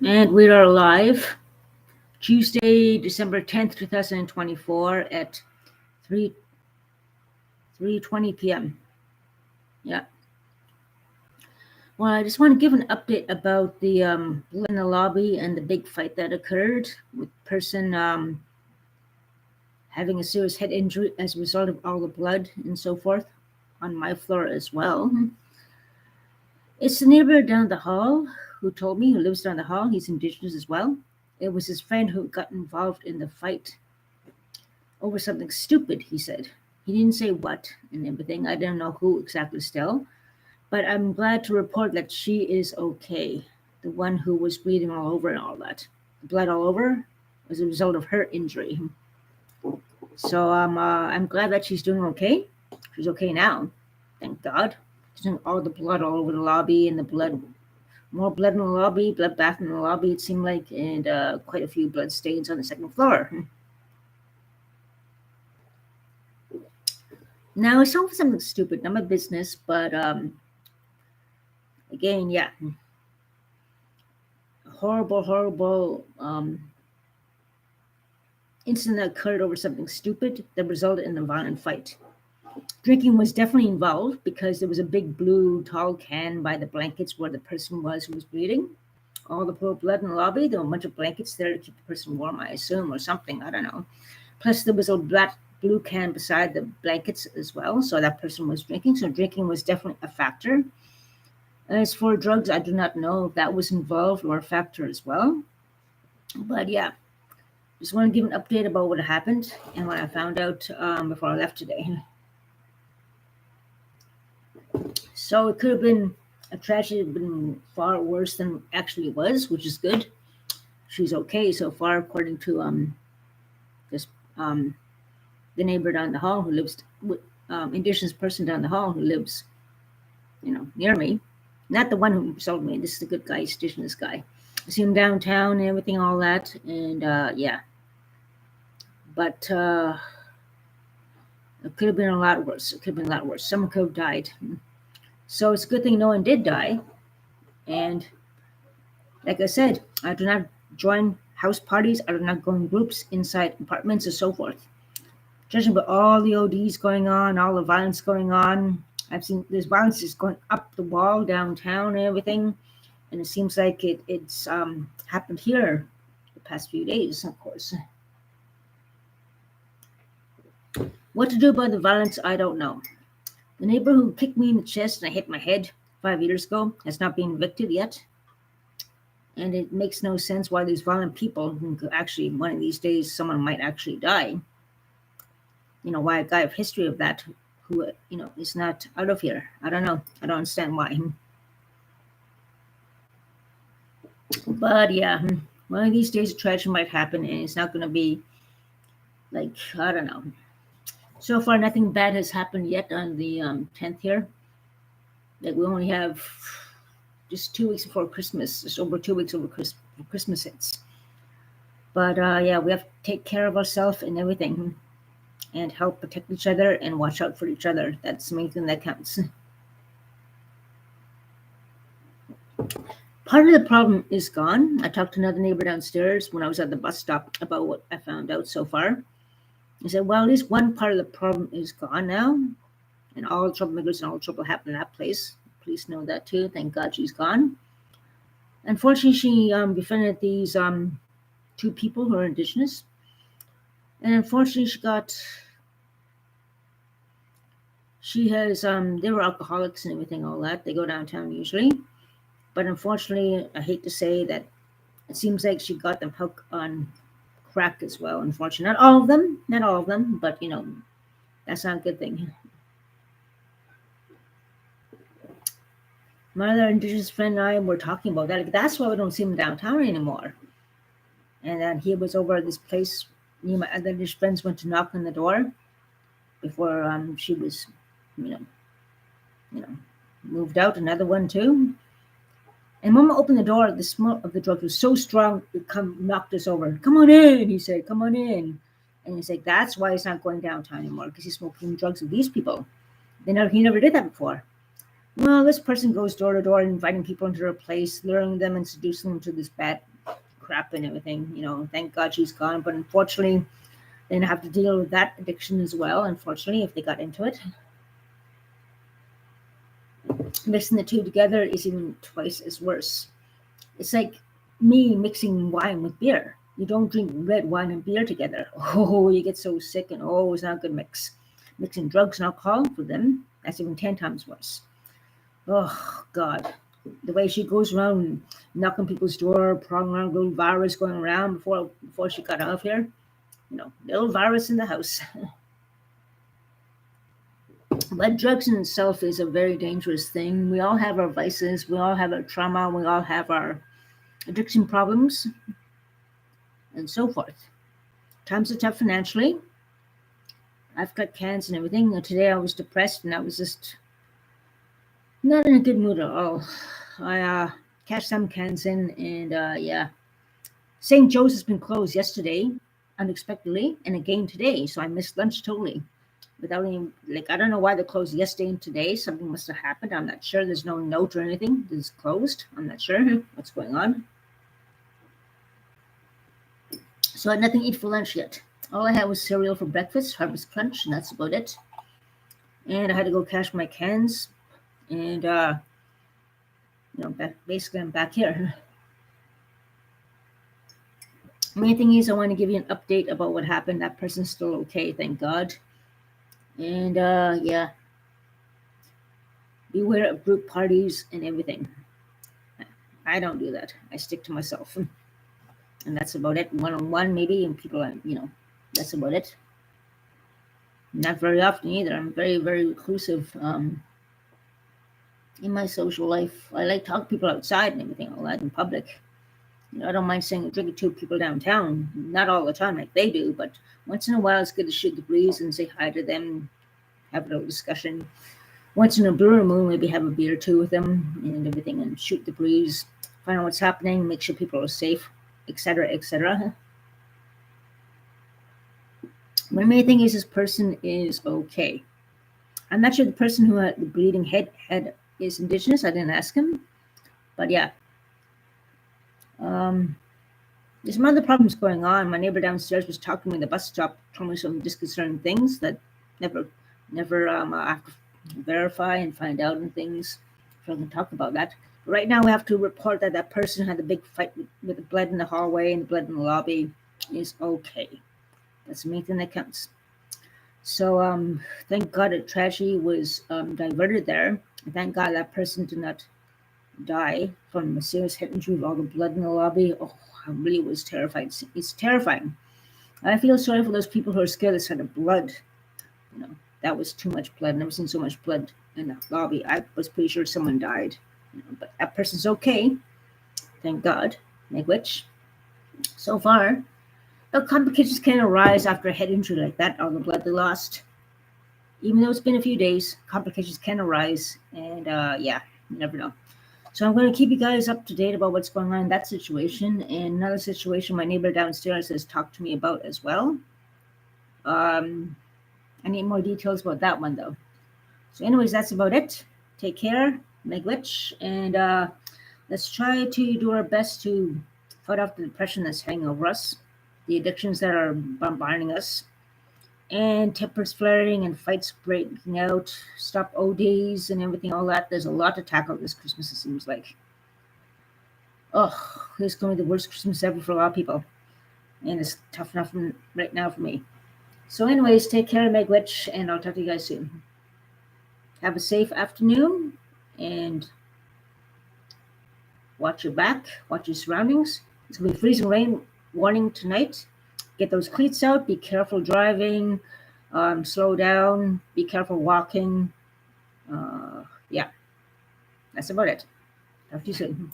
And we are live Tuesday, December 10th, 2024 at 3 3:20 p.m. Yeah. Well, I just want to give an update about the blood in the lobby and the big fight that occurred with person having a serious head injury as a result of all the blood and so forth on my floor as well. It's the neighbor down the hall who told me, who lives down the hall. He's Indigenous as well. It was his friend who got involved in the fight over something stupid, he said. He didn't say what and everything. I don't know who exactly still, but I'm glad to report that she is okay. The one who was bleeding all over and all that. The blood all over was a result of her injury. So I'm glad that she's doing okay. She's okay now. Thank God. All the blood all over the lobby and the blood, more blood in the lobby, bloodbath in the lobby, it seemed like, and quite a few blood stains on the second floor. Now, it's not something stupid, not my business, but again, yeah. Horrible incident that occurred over something stupid that resulted in a violent fight. Drinking was definitely involved because there was a big blue tall can by the blankets where the person was who was bleeding. All the poor blood in the lobby, there were a bunch of blankets there to keep the person warm, I assume, or something, I don't know. Plus, there was a black blue can beside the blankets as well, so that person was drinking. So drinking was definitely a factor. As for drugs, I do not know if that was involved or a factor as well. But yeah, just want to give an update about what happened and what I found out before I left today. So it could have been a tragedy, been far worse than it actually was, which is good. She's okay so far, according to this the neighbor down the hall who lives with Indigenous person down the hall who lives, near me. Not the one who sold me. This is a good guy, Indigenous guy. I see him downtown and everything, all that, and yeah. But it could have been a lot worse. It could have been a lot worse. Someone could have died. So it's a good thing no one did die. And like I said, I do not join house parties. I do not go in groups inside apartments and so forth. Judging by all the ODs going on, all the violence going on, I've seen this violence is going up the wall downtown and everything. And it seems like it's happened here the past few days, of course. What to do about the violence, I don't know. The neighbor who kicked me in the chest and I hit my head 5 years ago has not been evicted yet. And it makes no sense why these violent people who could actually, one of these days, someone might actually die. Why a guy of history of that who, is not out of here. I don't know. I don't understand why. But yeah, one of these days a tragedy might happen and it's not going to be like, I don't know. So far, nothing bad has happened yet on the 10th here. Like we only have just 2 weeks before Christmas, just over 2 weeks over Christmas hits. But yeah, we have to take care of ourselves and everything and help protect each other and watch out for each other. That's the main thing that counts. Part of the problem is gone. I talked to another neighbor downstairs when I was at the bus stop about what I found out so far. He said, well, at least one part of the problem is gone now. And all troublemakers and all trouble happened in that place. Police know that too. Thank God she's gone. Unfortunately, she befriended these 2 people who are Indigenous. And unfortunately, they were alcoholics and everything, all that. They go downtown usually. But unfortunately, I hate to say that it seems like she got them hooked on crack as well. Unfortunately, not all of them, but that's not a good thing. My other Indigenous friend and I were talking about that. That's why we don't see him downtown anymore. And then he was over at this place. Me and my other Indigenous friends went to knock on the door before she was, moved out. Another one too. And when we opened the door, the smell of the drugs was so strong, it knocked us over. Come on in, he said, come on in. And he's like, that's why he's not going downtown anymore, because he's smoking drugs with these people. He never did that before. Well, this person goes door to door, inviting people into their place, luring them and seducing them to this bad crap and everything. Thank God she's gone. But unfortunately, then have to deal with that addiction as well. Unfortunately, if they got into it, mixing the two together is even twice as worse. It's like me mixing wine with beer. You don't drink red wine and beer together. Oh, you get so sick, and it's not a good mix. Mixing drugs and alcohol for them, that's even 10 times worse. Oh, God. The way she goes around knocking people's door, prowling around, little virus going around before she got out of here. Little virus in the house. But drugs in itself is a very dangerous thing. We all have our vices, we all have our trauma, we all have our addiction problems, and so forth. Times are tough financially. I've got cans and everything. Today I was depressed and I was just not in a good mood at all. I cashed some cans in, and yeah. St. Joe's has been closed yesterday, unexpectedly, and again today, so I missed lunch totally. Without any, I don't know why they're closed yesterday and today. Something must have happened. I'm not sure. There's no note or anything. It's closed. I'm not sure what's going on. So I had nothing to eat for lunch yet. All I had was cereal for breakfast, Harvest Crunch, and that's about it. And I had to go cash my cans, and basically I'm back here. The main thing is I want to give you an update about what happened. That person's still okay, thank God. And yeah, beware of group parties and everything. I don't do that. I stick to myself, and that's about it. One-on-one maybe, and people, that's about it. Not very often either. I'm very, very reclusive in my social life. I like to talk to people outside and everything, all that in public. I don't mind saying drinking to people downtown. Not all the time like they do, but once in a while it's good to shoot the breeze and say hi to them, have a little discussion. Once in a blue moon, maybe have a beer or two with them and everything, and shoot the breeze, find out what's happening, make sure people are safe, etc., etc. The main thing is this person is okay. I'm not sure the person who had the bleeding head is Indigenous. I didn't ask him, but yeah. There's some other problems going on. My neighbor downstairs was talking to me in the bus stop, told me some disconcerting things that never I have to verify and find out and things. So I can talk about that. Right now, we have to report that person had a big fight with the blood in the hallway and the blood in the lobby is okay. That's the main thing that counts. So thank God a tragedy was diverted there. Thank God that person did not die from a serious head injury with all the blood in the lobby. Oh, I really was terrified. It's terrifying. I feel sorry for those people who are scared of this kind of blood. That was too much blood. I've never seen so much blood in the lobby. I was pretty sure someone died. But that person's okay. Thank God. Make which, so far, no complications can arise after a head injury like that, all the blood they lost. Even though it's been a few days, complications can arise. And yeah, you never know. So I'm going to keep you guys up to date about what's going on in that situation. And another situation my neighbor downstairs has talked to me about as well. I need more details about that one, though. So anyways, that's about it. Take care, make witch, and let's try to do our best to fight off the depression that's hanging over us, the addictions that are bombarding us, and tempers flaring and fights breaking out, stop ODs and everything, all that. There's a lot to tackle this Christmas, it seems like. Oh, this is going to be the worst Christmas ever for a lot of people. And it's tough enough right now for me. So anyways, take care, make witch, and I'll talk to you guys soon. Have a safe afternoon, and watch your back, watch your surroundings. It's going to be freezing rain warning tonight. Get those cleats out, be careful driving, slow down, be careful walking. Yeah, that's about it. Talk to you soon.